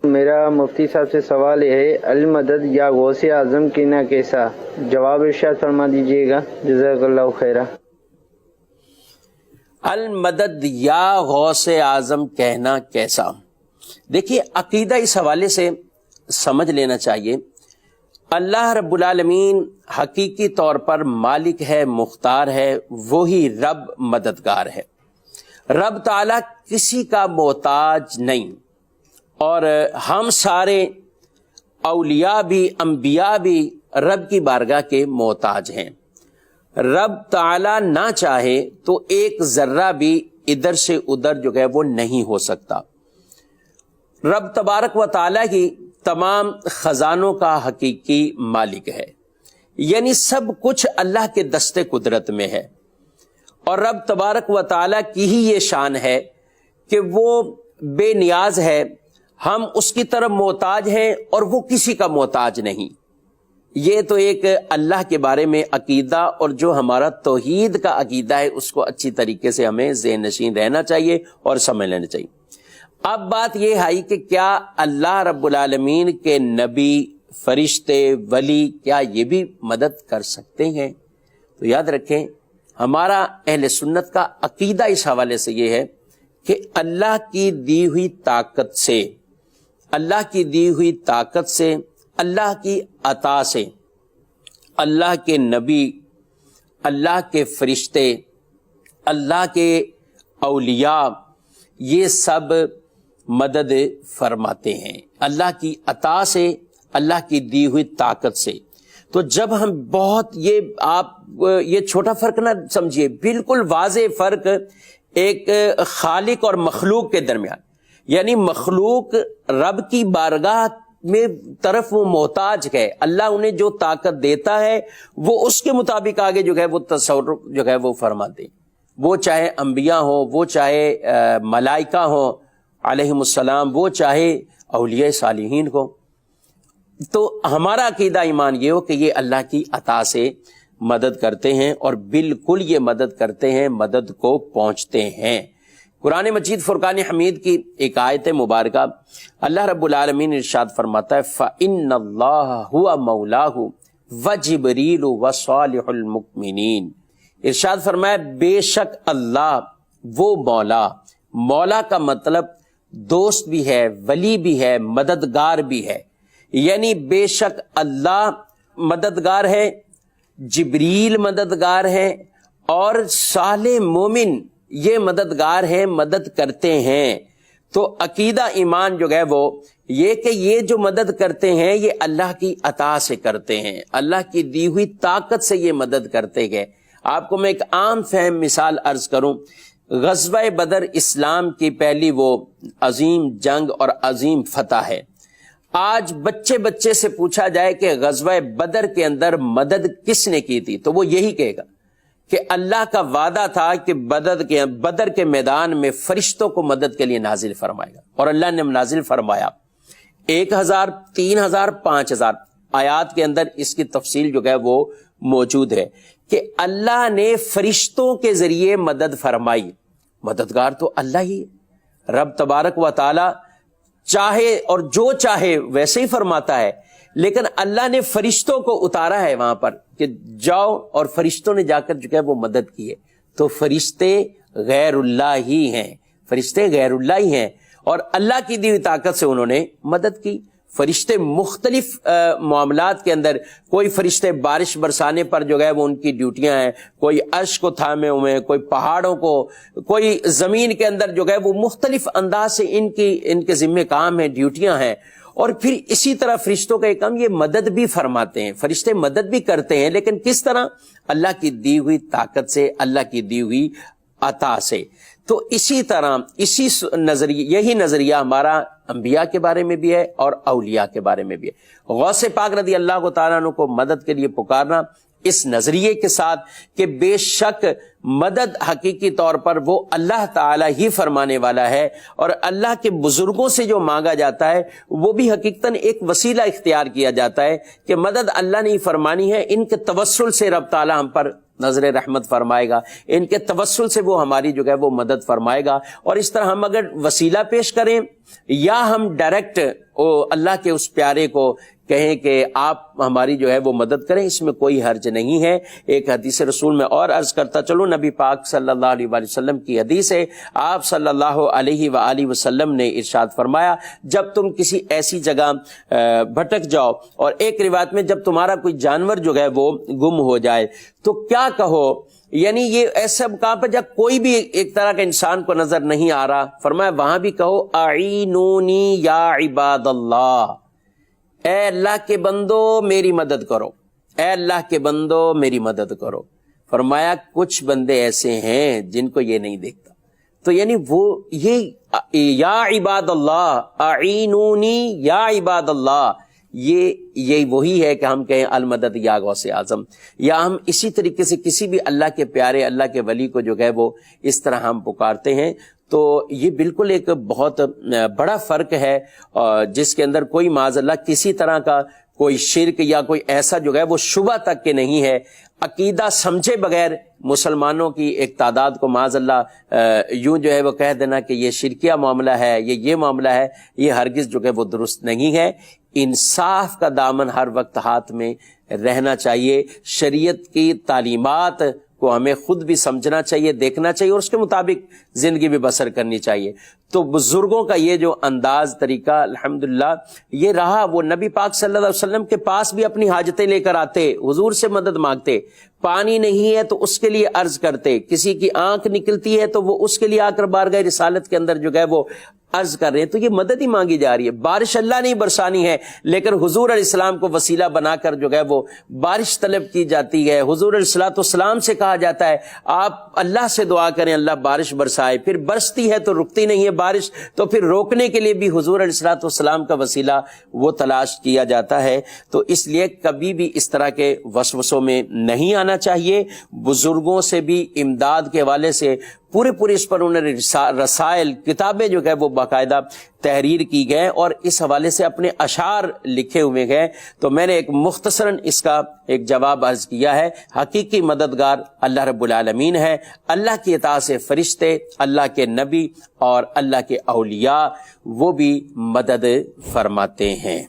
میرا مفتی صاحب سے سوال یہ ہے، المدد یا غوث اعظم کہنا کیسا؟ جواب ارشاد فرما دیجیے گا، جزاک اللہ خیرہ۔ المدد یا غوث اعظم کہنا کیسا؟ دیکھیے، عقیدہ اس حوالے سے سمجھ لینا چاہیے، اللہ رب العالمین حقیقی طور پر مالک ہے، مختار ہے، وہی رب مددگار ہے۔ رب تعالیٰ کسی کا محتاج نہیں، اور ہم سارے اولیاء بھی، انبیاء بھی رب کی بارگاہ کے محتاج ہیں۔ رب تعالیٰ نہ چاہے تو ایک ذرہ بھی ادھر سے ادھر جو ہے وہ نہیں ہو سکتا۔ رب تبارک و تعالیٰ ہی تمام خزانوں کا حقیقی مالک ہے، یعنی سب کچھ اللہ کے دست قدرت میں ہے، اور رب تبارک و تعالیٰ کی ہی یہ شان ہے کہ وہ بے نیاز ہے، ہم اس کی طرف محتاج ہیں اور وہ کسی کا محتاج نہیں۔ یہ تو ایک اللہ کے بارے میں عقیدہ، اور جو ہمارا توحید کا عقیدہ ہے اس کو اچھی طریقے سے ہمیں ذہن نشین رہنا چاہیے اور سمجھ لینا چاہیے۔ اب بات یہ ہے کہ کیا اللہ رب العالمین کے نبی، فرشتے، ولی کیا یہ بھی مدد کر سکتے ہیں؟ تو یاد رکھیں، ہمارا اہل سنت کا عقیدہ اس حوالے سے یہ ہے کہ اللہ کی دی ہوئی طاقت سے، اللہ کی دی ہوئی طاقت سے، اللہ کی عطا سے، اللہ کے نبی، اللہ کے فرشتے، اللہ کے اولیاء، یہ سب مدد فرماتے ہیں اللہ کی عطا سے، اللہ کی دی ہوئی طاقت سے۔ تو جب ہم بہت آپ یہ چھوٹا فرق نہ سمجھیے، بالکل واضح فرق ایک خالق اور مخلوق کے درمیان، یعنی مخلوق رب کی بارگاہ میں طرف وہ محتاج ہے، اللہ انہیں جو طاقت دیتا ہے وہ اس کے مطابق آگے جو ہے وہ تصرف جو ہے وہ فرماتے ہیں، وہ چاہے انبیاء ہوں، وہ چاہے ملائکہ ہوں علیہم السلام، وہ چاہے اولیاء صالحین ہوں۔ تو ہمارا عقیدہ ایمان یہ ہو کہ یہ اللہ کی عطا سے مدد کرتے ہیں، اور بالکل یہ مدد کرتے ہیں، مدد کو پہنچتے ہیں۔ قرآن مجید فرقان حمید کی ایک آیت مبارکہ اللہ رب العالمین ارشاد فرماتا ہے، فَإِنَّ اللَّهَ هُوَ مَوْلَاهُ وَجِبْرِيلُ وَصَالِحُ الْمُؤْمِنِينَ۔ ارشاد فرمایا بے شک اللہ وہ مولا کا مطلب دوست بھی ہے، ولی بھی ہے، مددگار بھی ہے، یعنی بے شک اللہ مددگار ہے، جبریل مددگار ہے، اور صالح مومن یہ مددگار ہیں، مدد کرتے ہیں۔ تو عقیدہ ایمان جو ہے وہ یہ کہ یہ جو مدد کرتے ہیں یہ اللہ کی عطا سے کرتے ہیں، اللہ کی دی ہوئی طاقت سے یہ مدد کرتے ہیں۔ آپ کو میں ایک عام فہم مثال عرض کروں، غزوہ بدر اسلام کی پہلی وہ عظیم جنگ اور عظیم فتح ہے۔ آج بچے سے پوچھا جائے کہ غزوہ بدر کے اندر مدد کس نے کی تھی، تو وہ یہی کہے گا کہ اللہ کا وعدہ تھا کہ بدر کے میدان میں فرشتوں کو مدد کے لیے نازل فرمائے گا، اور اللہ نے نازل فرمایا۔ 1000، 3000، 5000 آیات کے اندر اس کی تفصیل جو ہے وہ موجود ہے کہ اللہ نے فرشتوں کے ذریعے مدد فرمائی۔ مددگار تو اللہ ہی ہے، رب تبارک و تعالی چاہے اور جو چاہے ویسے ہی فرماتا ہے، لیکن اللہ نے فرشتوں کو اتارا ہے وہاں پر کہ جاؤ، اور فرشتوں نے جا کر جو ہے وہ مدد کی ہے۔ تو فرشتے غیر اللہ ہی ہیں، فرشتے غیر اللہ ہی ہیں، اور اللہ کی دی ہوئی طاقت سے انہوں نے مدد کی۔ فرشتے مختلف معاملات کے اندر، کوئی فرشتے بارش برسانے پر جو ہے وہ ان کی ڈیوٹیاں ہیں، کوئی عرش کو تھامے ہوئے ہیں، کوئی پہاڑوں کو، کوئی زمین کے اندر جو ہے وہ مختلف انداز سے ان کے ذمہ کام ہیں، ڈیوٹیاں ہیں۔ اور پھر اسی طرح فرشتوں کا ایک کام، یہ مدد بھی فرماتے ہیں، فرشتے مدد بھی کرتے ہیں، لیکن کس طرح؟ اللہ کی دی ہوئی طاقت سے، اللہ کی دی ہوئی عطا سے۔ تو اسی طرح یہی نظریہ ہمارا انبیاء کے بارے میں بھی ہے اور اولیاء کے بارے میں بھی ہے۔ غوث پاک رضی اللہ تعالیٰ عنہ کو مدد کے لیے پکارنا اس نظریے کے ساتھ کہ بے شک مدد حقیقی طور پر وہ اللہ تعالیٰ ہی فرمانے والا ہے، اور اللہ کے بزرگوں سے جو مانگا جاتا ہے وہ بھی حقیقتاً ایک وسیلہ اختیار کیا جاتا ہے کہ مدد اللہ نے ہی فرمانی ہے، ان کے توسل سے رب تعالیٰ ہم پر نظر رحمت فرمائے گا، ان کے توسل سے وہ ہماری جو ہے وہ مدد فرمائے گا۔ اور اس طرح ہم اگر وسیلہ پیش کریں یا ہم ڈائریکٹ اللہ کے اس پیارے کو کہیں کہ آپ ہماری جو ہے وہ مدد کریں، اس میں کوئی حرج نہیں ہے۔ ایک حدیث رسول میں اور عرض کرتا چلو، نبی پاک صلی اللہ علیہ وآلہ وسلم کی حدیث ہے، آپ صلی اللہ علیہ وآلہ وسلم نے ارشاد فرمایا جب تم کسی ایسی جگہ بھٹک جاؤ، اور ایک روایت میں جب تمہارا کوئی جانور جو ہے وہ گم ہو جائے تو کیا کہو، یعنی یہ ایسا مقام پر جب کوئی بھی ایک طرح کا انسان کو نظر نہیں آ رہا، فرمایا وہاں بھی کہو اعینونی یا عباد اللہ، اے اللہ کے بندو میری مدد کرو، اے اللہ کے بندو میری مدد کرو۔ فرمایا کچھ بندے ایسے ہیں جن کو یہ نہیں دیکھتا، تو یعنی وہ یہ یا عباد اللہ اعینونی یا عباد اللہ، یہ وہی ہے کہ ہم کہیں المدد یا غوث اعظم، یا ہم اسی طریقے سے کسی بھی اللہ کے پیارے اللہ کے ولی کو جو ہے وہ اس طرح ہم پکارتے ہیں۔ تو یہ بالکل ایک بہت بڑا فرق ہے جس کے اندر کوئی معاذ اللہ کسی طرح کا کوئی شرک یا کوئی ایسا جو ہے وہ شبہ تک کہ نہیں ہے۔ عقیدہ سمجھے بغیر مسلمانوں کی ایک تعداد کو معاذ اللہ یوں جو ہے وہ کہہ دینا کہ یہ شرکیہ معاملہ ہے، یہ معاملہ ہے، یہ ہرگز جو ہے وہ درست نہیں ہے۔ انصاف کا دامن ہر وقت ہاتھ میں رہنا چاہیے، شریعت کی تعلیمات کو ہمیں خود بھی سمجھنا چاہیے، دیکھنا چاہیے، اور اس کے مطابق زندگی بھی بسر کرنی چاہیے۔ تو بزرگوں کا یہ جو انداز طریقہ الحمدللہ یہ رہا، وہ نبی پاک صلی اللہ علیہ وسلم کے پاس بھی اپنی حاجتیں لے کر آتے، حضور سے مدد مانگتے، پانی نہیں ہے تو اس کے لیے عرض کرتے، کسی کی آنکھ نکلتی ہے تو وہ اس کے لیے آ کر بارگاہ رسالت کے اندر جو ہے وہ عرض کر رہے ہیں، تو یہ مدد ہی مانگی جا رہی ہے۔ بارش اللہ نہیں برسانی ہے، لیکن حضور علیہ السلام کو وسیلہ بنا کر جو ہے وہ بارش طلب کی جاتی ہے۔ حضور علیہ السلام سے کہا جاتا ہے آپ اللہ سے دعا کریں اللہ بارش برسائے، پھر برستی ہے تو رکتی نہیں ہے بارش، تو پھر روکنے کے لیے بھی حضور علیہ السلام کا وسیلہ وہ تلاش کیا جاتا ہے۔ تو اس لیے کبھی بھی اس طرح کے وسوسوں میں نہیں آنا چاہیے۔ بزرگوں سے بھی امداد کے حوالے سے پورے اس پر انہوں نے رسائل کتابیں جو ہے وہ باقاعدہ تحریر کی گئے اور اس حوالے سے اپنے اشعار لکھے ہوئے گئے۔ تو میں نے ایک مختصراً اس کا ایک جواب عرض کیا ہے۔ حقیقی مددگار اللہ رب العالمین ہے، اللہ کی اطاعت سے فرشتے، اللہ کے نبی اور اللہ کے اولیاء وہ بھی مدد فرماتے ہیں۔